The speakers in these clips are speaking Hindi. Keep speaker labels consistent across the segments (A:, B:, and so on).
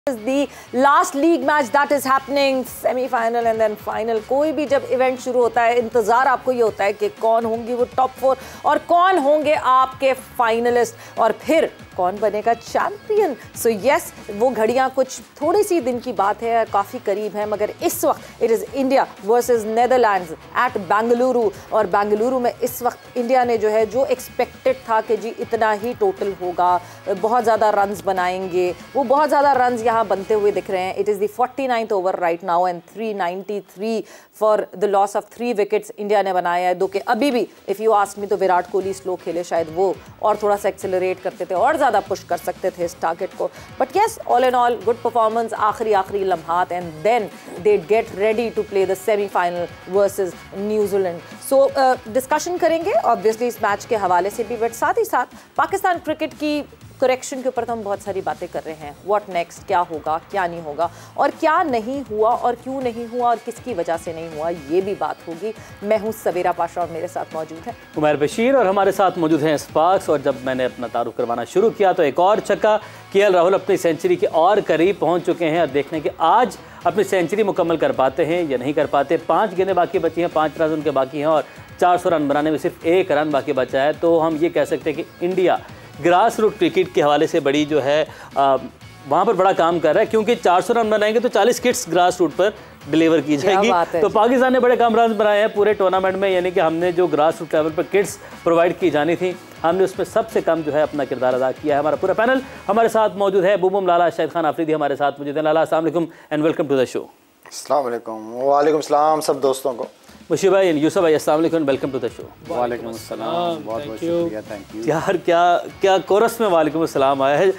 A: is the last league match that is happening, semi-final and then final. कोई भी जब इवेंट शुरू होता है इंतज़ार आपको ये होता है कि कौन होंगी वो टॉप 4 और कौन होंगे आपके फाइनलिस्ट और फिर कौन बनेगा चैंपियन. सो यस, वो घड़ियाँ कुछ थोड़ी सी दिन की बात है, काफ़ी करीब है, मगर इस वक्त it is India versus Netherlands at Bengaluru. और बेंगलुरु में इस वक्त इंडिया ने जो है जो एक्सपेक्टेड था कि जी इतना ही टोटल होगा, बहुत ज़्यादा रन्स बनाएंगे, वो बहुत ज़्यादा रन्स यहाँ बनते हुए दिख रहे हैं. It is the 49th over right now and 393 for the loss of 3 wickets India ने बनाया है. दो कि अभी भी इफ़ यू आस्क मी तो विराट कोहली स्लो खेले, शायद वो और थोड़ा सा एक्सेलरेट करते थे और ज़्यादा पुश कर सकते थे इस टारगेट को. But yes, all in all good performance आखिरी लम्हात and then they get ready to play the semifinal versus New Zealand. So discussion करेंगे ऑब्वियसली इस मैच के हवाले से भी, बट साथ ही साथ पाकिस्तान क्रिकेट की करेक्शन के ऊपर तो हम बहुत सारी बातें कर रहे हैं. व्हाट नेक्स्ट, क्या होगा क्या नहीं होगा और क्या नहीं हुआ और क्यों नहीं हुआ और किसकी वजह से नहीं हुआ, ये भी बात होगी. मैं हूँ सवेरा पाशा और मेरे साथ मौजूद है
B: उमर बशीर और हमारे साथ मौजूद हैं स्पार्क्स. और जब मैंने अपना तारुफ करवाना शुरू किया तो एक और छक्का, केएल राहुल अपनी सेंचुरी के और करीब पहुँच चुके हैं. और देखने के आज अपनी सेंचुरी मुकम्मल कर पाते हैं या नहीं कर पाते. 5 गेंदें बाकी बची हैं, 5 रन उनके बाकी हैं और 400 रन बनाने में सिर्फ 1 रन बाकी बचा है. तो हम ये कह सकते हैं कि इंडिया ग्रास रूट क्रिकेट के हवाले से बड़ी जो है वहाँ पर बड़ा काम कर रहा है, क्योंकि 400 रन बनाएंगे तो 40 किट्स ग्रास रूट पर डिलीवर की जाएगी. तो पाकिस्तान ने बड़े कम रन बनाए हैं पूरे टूर्नामेंट में, यानी कि हमने जो ग्रास रूट लेवल पर किट्स प्रोवाइड की जानी थी हमने उसमें सबसे कम जो है अपना किरदार अदा किया है. हमारा पूरा पैनल हमारे साथ मौजूद है. बुबुम लाला शाहिद खान आफरीदी हमारे साथ मौजूद है. लाला, अस्सलाम वालेकुम and welcome to the show.
C: अस्सलाम वालेकुम. वालेकुम सलाम सब दोस्तों को.
B: मुशीब भाई, यूसुफ भाई, अस्सलाम वालेकुम, वेलकम टू द शो.
C: वालेकुम अस्सलाम, बहुत बहुत शुक्रिया, थैंक यू.
B: यार क्या कोरस में वालेकुम अस्सलाम आया है.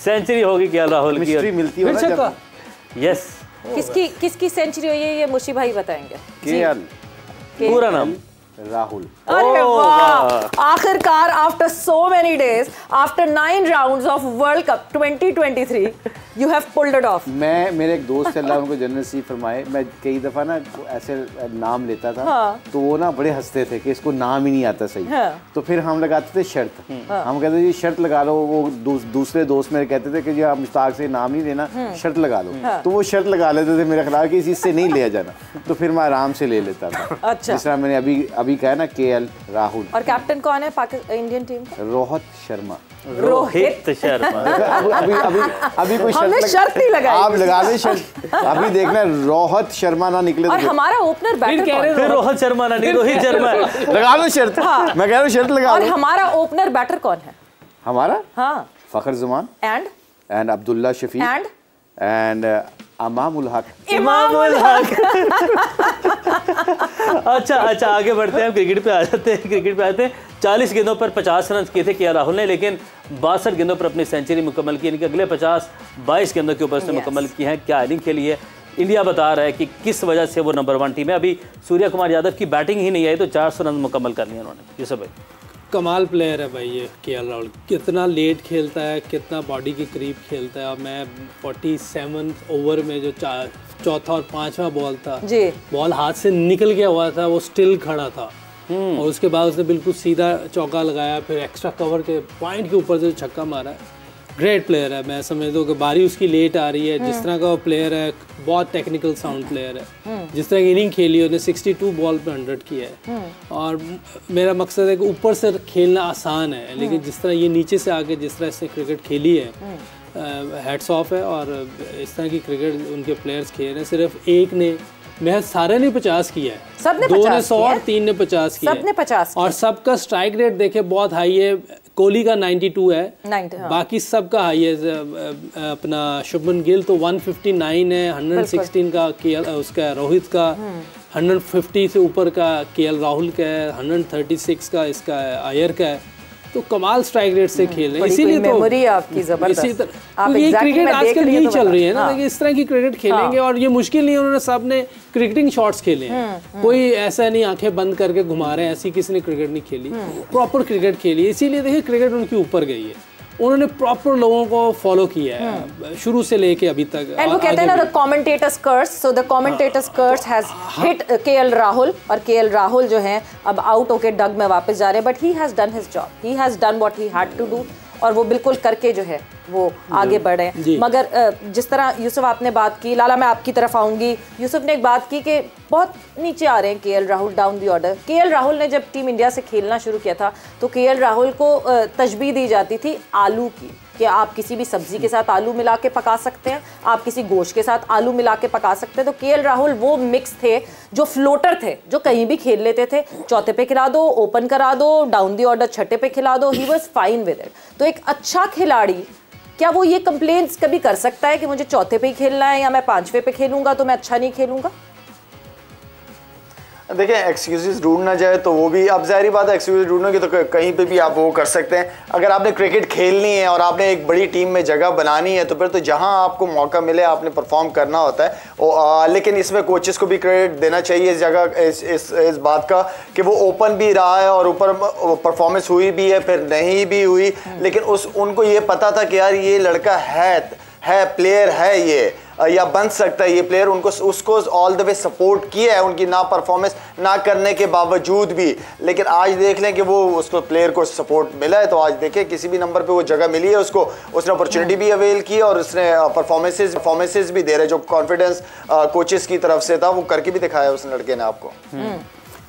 B: सेंचुरी होगी केएल राहुल की,
C: मिस्ट्री मिलती है ना.
B: यस,
A: किसकी सेंचुरी हुई है ये मुशीब भाई बताएंगे.
C: केएल
B: पूरा नाम
C: राहुल.
A: अरे वाह, आखिरकार after so many days, after 9 rounds of world cup 2023 you have pulled it of.
C: मेरे एक दोस्त अल्लाह उनको जन्नत नसीब फरमाए, मैं कई दफ़ा ना ऐसे नाम लेता था. हाँ. तो वो ना बड़े हंसते थे कि इसको नाम ही नहीं आता सही. हाँ. तो फिर हम लगाते थे शर्त. हाँ. हम कहते थे शर्त लगा लो. वो दूसरे दोस्त मेरे कहते थे कि जी आप मुश्ताक से नाम नहीं लेना, शर्त लगा लो. हाँ. तो वो शर्त लगा लेते थे मेरे खिलाफ कि इस से नहीं लिया जाना. तो फिर मैं आराम से ले लेता था. अच्छा. जिस तरह मैंने अभी कहा ना केएल राहुल.
A: और कैप्टन कौन है पाकिस्तान इंडियन टीम का?
C: रोहित शर्मा.
B: रोहित शर्मा.
C: अभी कोई
A: शर्त नहीं लगाई.
C: आप लगा दे शर्त. अभी देखना रोहित शर्मा ना निकले.
A: और हमारा ओपनर बैटर कौन है?
B: फिर रोहित शर्मा ना नहीं, रोहित शर्मा.
C: लगा लो शर्त. मैं कह रहा हूँ शर्त लगा
A: लो. और हमारा ओपनर बैटर कौन है?
C: हमारा
A: हाँ,
C: फखर जमान
A: एंड
C: अब्दुल्ला शफीक एंड इमामुल हक.
B: अच्छा आगे बढ़ते हैं. क्रिकेट पे आ जाते हैं. 40 गेंदों पर 50 रन किए थे केएल राहुल ने, लेकिन 62 गेंदों पर अपनी सेंचुरी मुकम्मल की. इनके अगले 50 22 गेंदों के ऊपर से मुकम्मल की हैं. क्या इनिंग खेली है. इंडिया बता रहा है कि किस वजह से वो नंबर 1 टीम है. अभी सूर्य कुमार यादव की बैटिंग ही नहीं आई तो 400 रन मुकम्मल कर लिए उन्होंने. ये सब है
D: कमाल प्लेयर है भाई ये केएल राहुल. कितना लेट खेलता है, कितना बॉडी के करीब खेलता है. मैं 47 ओवर में जो चौथा और 5वां बॉल था, बॉल हाथ से निकल गया हुआ था, वो स्टिल खड़ा था. और उसके बाद उसने बिल्कुल सीधा चौका लगाया, फिर एक्स्ट्रा कवर के पॉइंट के ऊपर से छक्का मारा. ग्रेट प्लेयर है. मैं समझता हूँ कि बारी उसकी लेट आ रही है. जिस तरह का वो प्लेयर है, बहुत टेक्निकल साउंड प्लेयर है. जिस तरह की इनिंग खेली उसने 62 बॉल पे 100 किया है. और मेरा मकसद है कि ऊपर से खेलना आसान है, लेकिन जिस तरह ये नीचे से आके जिस तरह इसने क्रिकेट खेली है, हेड्स ऑफ है. और इस तरह की क्रिकेट उनके प्लेयर्स खेल रहे हैं. सिर्फ एक ने महज सारे ने 50 किया है.
A: सबने
D: 2 ने 100 और 3 ने 50 किया.
A: सबने 50
D: और सबका स्ट्राइक रेट देखे बहुत हाई है. कोहली का 92 है.
A: 90, हाँ.
D: बाकी सबका हाई है. अपना शुभमन गिल तो 159 है. 116 का केएल उसका रोहित का, 150 से ऊपर का केएल राहुल का है, 136 का इसका अय्यर का है. तो कमाल स्ट्राइक रेट से खेल रहे हैं. इसीलिए तो
A: मेमोरी आपकी जबरदस्त.
D: इसी तरह ये क्रिकेट आजकल यही चल रही है ना. लेकिन इस तरह की क्रिकेट खेलेंगे और ये मुश्किल नहीं है. उन्होंने सब ने क्रिकेटिंग शॉट्स खेले हैं. कोई ऐसा नहीं आंखें बंद करके घुमा रहे हैं, ऐसी किसी ने क्रिकेट नहीं खेली. प्रॉपर क्रिकेट खेली. इसीलिए देखिए क्रिकेट उनकी ऊपर गई है. उन्होंने प्रॉपर लोगों को फॉलो किया है शुरू से लेके अभी तक.
A: एंड वो कहते हैं ना the commentators curse. So the commentators curse has hit KL Rahul. और केएल राहुल जो हैं अब आउट होके डग में वापस जा रहे हैं, but he has done his job. He has done what he had to do. और वो बिल्कुल करके जो है वो आगे बढ़े। मगर जिस तरह यूसुफ आपने बात की, लाला मैं आपकी तरफ आऊँगी, यूसुफ ने एक बात की कि बहुत नीचे आ रहे हैं KL Rahul down the order. KL Rahul ने जब टीम इंडिया से खेलना शुरू किया था तो केएल राहुल को तशबीह दी जाती थी आलू की, कि आप किसी भी सब्जी के साथ आलू मिला के पका सकते हैं, आप किसी गोश्त के साथ आलू मिला के पका सकते हैं। तो केएल राहुल वो मिक्स थे जो फ्लोटर थे, जो कहीं भी खेल लेते थे, चौथे पे खिला दो, ओपन करा दो, डाउन दी ऑर्डर छठे पे खिला दो, he was fine with it. तो एक अच्छा खिलाड़ी क्या वो ये कंप्लेंट्स कभी कर सकता है कि मुझे चौथे पे ही खेलना है या मैं पांचवे पे खेलूंगा तो मैं अच्छा नहीं खेलूंगा?
E: देखिए एक्सक्यूजेस ढूंढना जाए तो वो भी, अब ज़ाहिर बात है एक्सक्यूजेस ढूंढोगे तो कहीं पे भी आप वो कर सकते हैं। अगर आपने क्रिकेट खेलनी है और आपने एक बड़ी टीम में जगह बनानी है तो फिर तो जहां आपको मौका मिले आपने परफॉर्म करना होता है। लेकिन इसमें कोचेस को भी क्रेडिट देना चाहिए इस जगह इस बात का कि वो ओपन भी रहा है और ऊपर परफॉर्मेंस हुई भी है, फिर नहीं भी हुई, लेकिन उनको ये पता था कि यार ये लड़का है प्लेयर है ये, या बन सकता है ये प्लेयर, उसको ऑल द वे सपोर्ट किया है उनकी ना परफॉर्मेंस ना करने के बावजूद भी। लेकिन आज देख लें कि वो उसको प्लेयर को सपोर्ट मिला है, तो आज देखें किसी भी नंबर पे वो जगह मिली है उसको, उसने अपॉर्चुनिटी भी अवेल की और उसने परफॉर्मेंसेस भी दे रहे, जो कॉन्फिडेंस कोचेस की तरफ से था वो करके भी दिखाया उस लड़के ने आपको।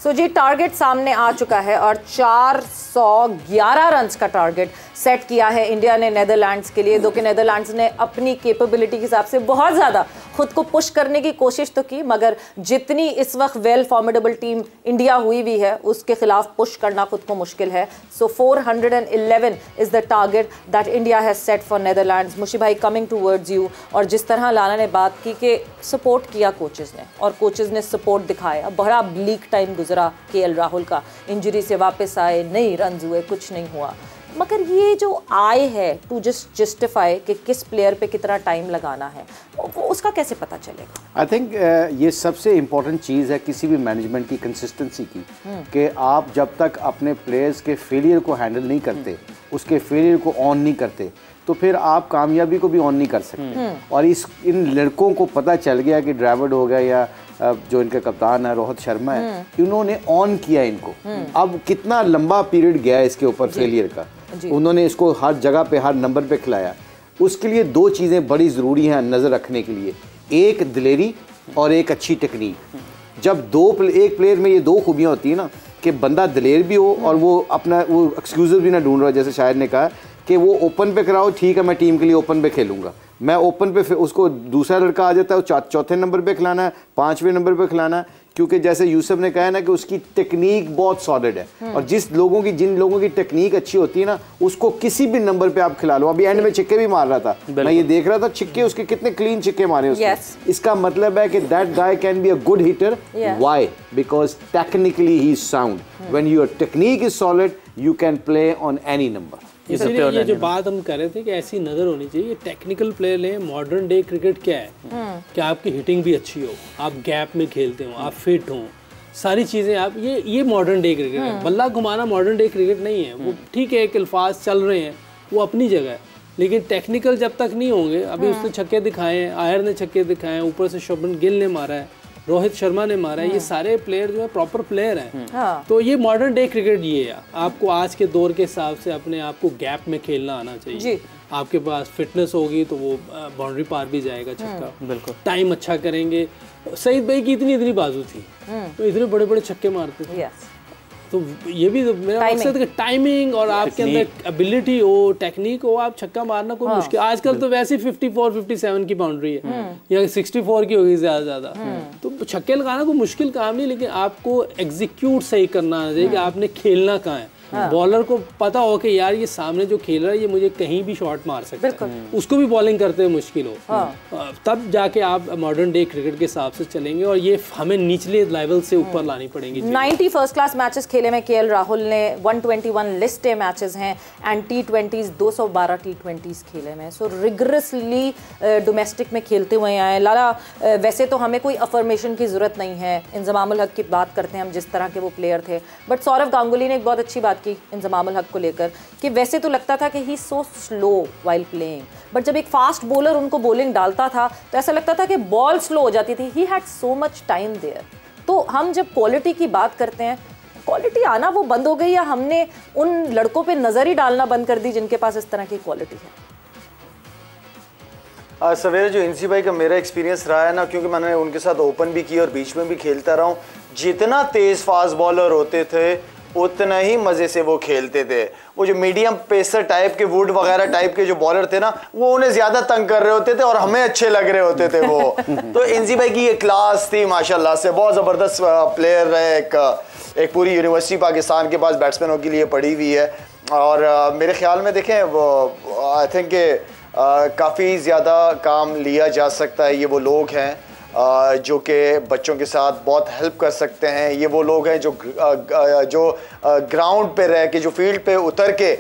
A: सो जी टारगेट सामने आ चुका है और 411 रन्स का टारगेट सेट किया है इंडिया ने नेदरलैंड्स के लिए। दो कि नेदरलैंड्स ने अपनी कैपेबिलिटी के हिसाब से बहुत ज़्यादा खुद को पुश करने की कोशिश तो की, मगर जितनी इस वक्त वेल फॉर्मेडेबल टीम इंडिया हुई भी है उसके खिलाफ पुश करना खुद को मुश्किल है। So 411 is the target that India has set for Netherlands. Mushi भाई कमिंग टूवर्ड्स यू, और जिस तरह लाला ने बात की कि सपोर्ट किया कोचेज़ ने और कोचेज़ ने सपोर्ट दिखाया, बड़ा ब्लीक टाइम गुजरा केएल राहुल का, इंजरी से वापस आए, नहीं रन हुए, कुछ नहीं हुआ, मगर ये जो आए है टू जस्टिफाई कि किस प्लेयर पे कितना टाइम लगाना है, वो उसका कैसे पता चलेगा?
C: आई थिंक ये सबसे इम्पोर्टेंट चीज़ है किसी भी मैनेजमेंट की, कंसिस्टेंसी की, कि आप जब तक अपने प्लेयर्स के फेलियर को हैंडल नहीं करते, उसके फेलियर को ऑन नहीं करते, तो फिर आप कामयाबी को भी ऑन नहीं कर सकते। और इन लड़कों को पता चल गया कि ड्राविड हो गया या जो इनका कप्तान है रोहित शर्मा है, इन्होंने ऑन किया इनको। अब कितना लंबा पीरियड गया इसके ऊपर फेलियर का, उन्होंने इसको हर जगह पे हर नंबर पे खिलाया। उसके लिए दो चीज़ें बड़ी ज़रूरी हैं नज़र रखने के लिए, एक दिलेरी और एक अच्छी टेक्निक। जब एक प्लेयर में ये दो खूबियाँ होती हैं ना, कि बंदा दिलेर भी हो और वो अपना वो एक्सक्यूज़ भी ना ढूंढ रहा है, जैसे शायद ने कहा कि वो ओपन पे कराओ, ठीक है मैं टीम के लिए ओपन पे खेलूंगा, मैं ओपन पे, फिर उसको दूसरा लड़का आ जाता है वो चौथे नंबर पे खिलाना है, पांचवें नंबर पे खिलाना है, क्योंकि जैसे यूसुफ ने कहा है ना कि उसकी टेक्निक बहुत सॉलिड है। और जिन लोगों की टेक्निक अच्छी होती है ना, उसको किसी भी नंबर पे आप खिला लो। अभी एंड में छिक्के भी मार रहा था, मैं ये देख रहा था छिक्के उसके कितने क्लीन छिक्के मारे उसने। इसका मतलब है कि that guy can be a good hitter. Why? Because technically he is sound. When your technique is solid you can play on any number.
D: इसलिए ये जो बात हम कर रहे थे कि ऐसी नज़र होनी चाहिए, टेक्निकल प्लेयर लें। मॉडर्न डे क्रिकेट क्या है कि आपकी हिटिंग भी अच्छी हो, आप गैप में खेलते हो, आप फिट हो, सारी चीज़ें आप, ये मॉडर्न डे क्रिकेट है। बल्ला घुमाना मॉडर्न डे क्रिकेट नहीं है। वो ठीक है एक अल्फाज चल रहे हैं, वो अपनी जगह है, लेकिन टेक्निकल जब तक नहीं होंगे, अभी उसने छक्के दिखाए हैं, आयर ने छक्के दिखाए हैं, ऊपर से शुभमन गिल ने मारा है, रोहित शर्मा ने मारा है, ये सारे प्लेयर जो है प्रॉपर प्लेयर हैं। तो ये मॉडर्न डे क्रिकेट ये है। आपको आज के दौर के हिसाब से अपने आप को गैप में खेलना आना चाहिए। आपके पास फिटनेस होगी तो वो बाउंड्री पार भी जाएगा छक्का। बिल्कुल टाइम अच्छा करेंगे। सईद भाई की इतनी बाजू थी तो इतने बड़े बड़े छक्के मारते थे। तो ये भी तो मेरा मकसद है कि टाइमिंग और आपके अंदर एबिलिटी हो, टेक्निक हो, आप छक्का मारना कोई मुश्किल। आजकल तो वैसे 54-57 की बाउंड्री है या 64 की होगी ज्यादा। तो छक्के लगाना कोई मुश्किल काम नहीं, लेकिन आपको एग्जीक्यूट सही करना आना चाहिए कि आपने खेलना कहाँ है। बॉलर को पता हो कि यार ये सामने जो खेल रहा है ये मुझे कहीं भी शॉट मार सकता है, उसको भी बॉलिंग करते हुए मुश्किल हो, तब जाके आप मॉडर्न डे क्रिकेट के हिसाब से चलेंगे। और ये हमें निचले लेवल से ऊपर लानी पड़ेंगी। 90
A: फर्स्ट क्लास मैचेस खेले में केएल राहुल ने, 121 लिस्ट ए मैचेस हैं एंड T20s 212 T20s खेले में। सो रिगरसली डोमेस्टिक में खेलते हुए आए। लाला वैसे तो हमें कोई अफर्मेशन की ज़रूरत नहीं है, इंजमामुल हक की बात करते हैं हम जिस तरह के वो प्लेयर थे, बट सौरव गांगुली ने एक बहुत अच्छी बात की इंजमामुल हक को लेकर कि वैसे तो लगता था कि he so slow while playing, but जब एक फास्ट बॉलर उनको बॉलिंग डालता था तो ऐसा लगता था कि बॉल स्लो हो जाती थी। He had so much time there. तो हम जब क्वालिटी की बात करते हैं, क्वालिटी आना वो बंद हो गई या हमने उन लड़कों पे नजर ही डालना बंद कर दी जिनके पास इस तरह की क्वालिटी है?
E: सवेरे जो इंसी भाई का मेरा एक्सपीरियंस रहा है ना, क्योंकि मैंने उनके साथ ओपन भी किया और बीच में भी खेलता रहा हूँ, जितना तेज फास्ट बॉलर होते थे उतना ही मजे से वो खेलते थे। वो जो मीडियम पेसर टाइप के, वुड वगैरह टाइप के जो बॉलर थे ना, वो उन्हें ज्यादा तंग कर रहे होते थे और हमें अच्छे लग रहे होते थे वो। तो इंसी भाई की ये क्लास थी माशाल्लाह से, बहुत जबरदस्त प्लेयर रहे। एक पूरी यूनिवर्सिटी पाकिस्तान के पास बैट्समैनों के लिए पड़ी हुई है। और मेरे ख्याल में देखें, वो आई थिंक काफ़ी ज़्यादा काम लिया जा सकता है। ये वो लोग हैं जो कि बच्चों के साथ बहुत हेल्प कर सकते हैं। ये वो लोग हैं जो ग्राउंड पे रह के, जो फील्ड पे उतर के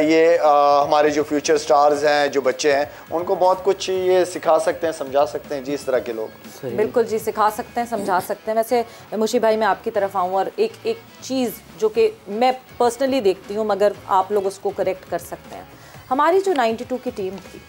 E: ये हमारे जो फ्यूचर स्टार्स हैं, जो बच्चे हैं, उनको बहुत कुछ ये सिखा सकते हैं, समझा सकते हैं जी। इस तरह के लोग
A: बिल्कुल जी, सिखा सकते हैं, समझा सकते हैं। वैसे मुशी भाई, मैं आपकी तरफ आऊँ और एक चीज़ जो कि मैं पर्सनली देखती हूँ, मगर आप लोग उसको करेक्ट कर सकते हैं। हमारी जो 92 की टीम थी,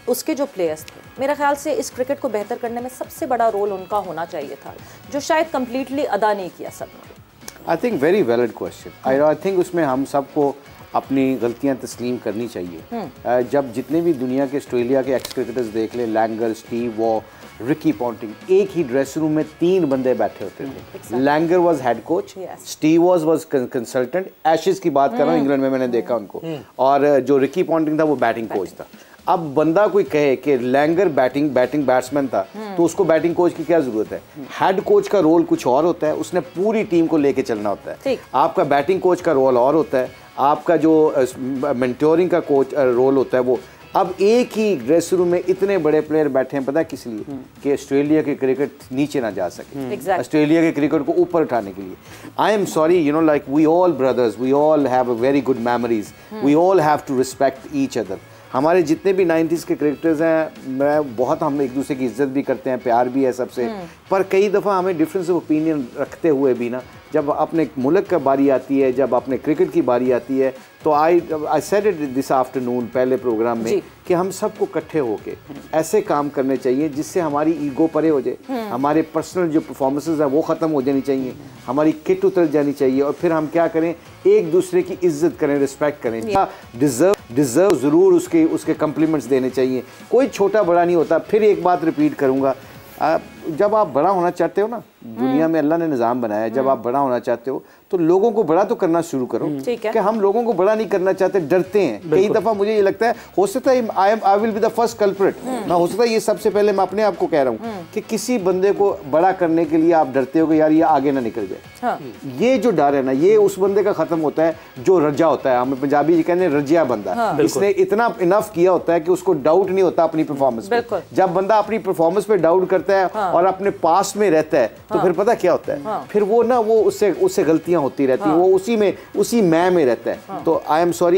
A: उसके जो प्लेयर्स थे, मेरे ख्याल से इस क्रिकेट को बेहतर करने में सबसे बड़ा रोल उनका होना चाहिए था, जो शायद कंप्लीटली अदा नहीं किया सबने।
C: I think very valid question. I think उसमें हम सबको अपनी गलतियां तस्लीम करनी चाहिए। जब जितने भी दुनिया के, ऑस्ट्रेलिया के एक्स क्रिकेटर्स देख ले, Langer, Steve Waugh, Ricky Ponting, एक ही ड्रेसिंग रूम में 3 बंदे बैठे होते थे। Langer was head coach, Steve was consultant, Ashes की बात कर रहा हूँ, इंग्लैंड में मैंने देखा उनको, और जो रिकी पॉन्टिंग था वो बैटिंग कोच था। अब बंदा कोई कहे कि लैंगर बैटिंग बैट्समैन था, तो उसको बैटिंग कोच की क्या जरूरत है? हेड कोच का रोल कुछ और होता है, उसने पूरी टीम को लेके चलना होता है। आपका बैटिंग कोच का रोल और होता है, आपका जो मेंटोरिंग का कोच रोल होता है वो। अब एक ही ड्रेसिंग रूम में इतने बड़े प्लेयर बैठे हैं, पता है किस लिए? कि ऑस्ट्रेलिया के क्रिकेट नीचे ना जा सके, ऑस्ट्रेलिया के क्रिकेट को ऊपर उठाने के लिए। I am sorry, you know, like we all brothers, we all have a very good memories, we all have to respect each other. हमारे जितने भी 90s के क्रिकेटर्स हैं, हम एक दूसरे की इज्जत भी करते हैं, प्यार भी है सबसे, पर कई दफ़ा हमें डिफरेंस ऑफ ओपिनियन रखते हुए भी ना, जब अपने मुल्क का बारी आती है, जब अपने क्रिकेट की बारी आती है, तो I said it this afternoon पहले प्रोग्राम में कि हम सबको इकट्ठे होके ऐसे काम करने चाहिए जिससे हमारी ईगो परे हो जाए, हमारे पर्सनल जो परफॉर्मेंसेस है वो ख़त्म हो जानी चाहिए, हमारी किट उतर जानी चाहिए, और फिर हम क्या करें, एक दूसरे की इज्जत करें, रिस्पेक्ट करें। डिज़र्व ज़रूर उसके कम्प्लीमेंट्स देने चाहिए, कोई छोटा बड़ा नहीं होता। फिर एक बात रिपीट करूँगा, जब आप बड़ा होना चाहते हो ना, दुनिया में अल्लाह ने निज़ाम बनाया, जब आप बड़ा होना चाहते हो तो लोगों को बड़ा तो करना शुरू करो। कि हम लोगों को बड़ा नहीं करना चाहते, डरते हैं। कई दफ़ा मुझे ये लगता है, हो सकता है I will be the first culprit ना, हो सकता है ये सबसे पहले मैं अपने आप को कह रहा हूँ कि किसी बंदे को बड़ा करने के लिए आप डरते हो कि यार ये आगे ना निकल जाए। ये जो डर है ना, ये उस बंदे का ख़त्म होता है जो रजा होता है। हमें पंजाबी कहते हैं रजिया बंदा, इसने इतना इनफ किया होता है कि उसको डाउट नहीं होता अपनी परफॉर्मेंस पे। जब बंदा अपनी परफॉर्मेंस पे डाउट करता है और अपने पास में रहता है, तो फिर पता क्या होता है, फिर वो ना, वो उससे गलतियां होती रहती हैं, वो उसी में रहता है। तो आई एम सॉरी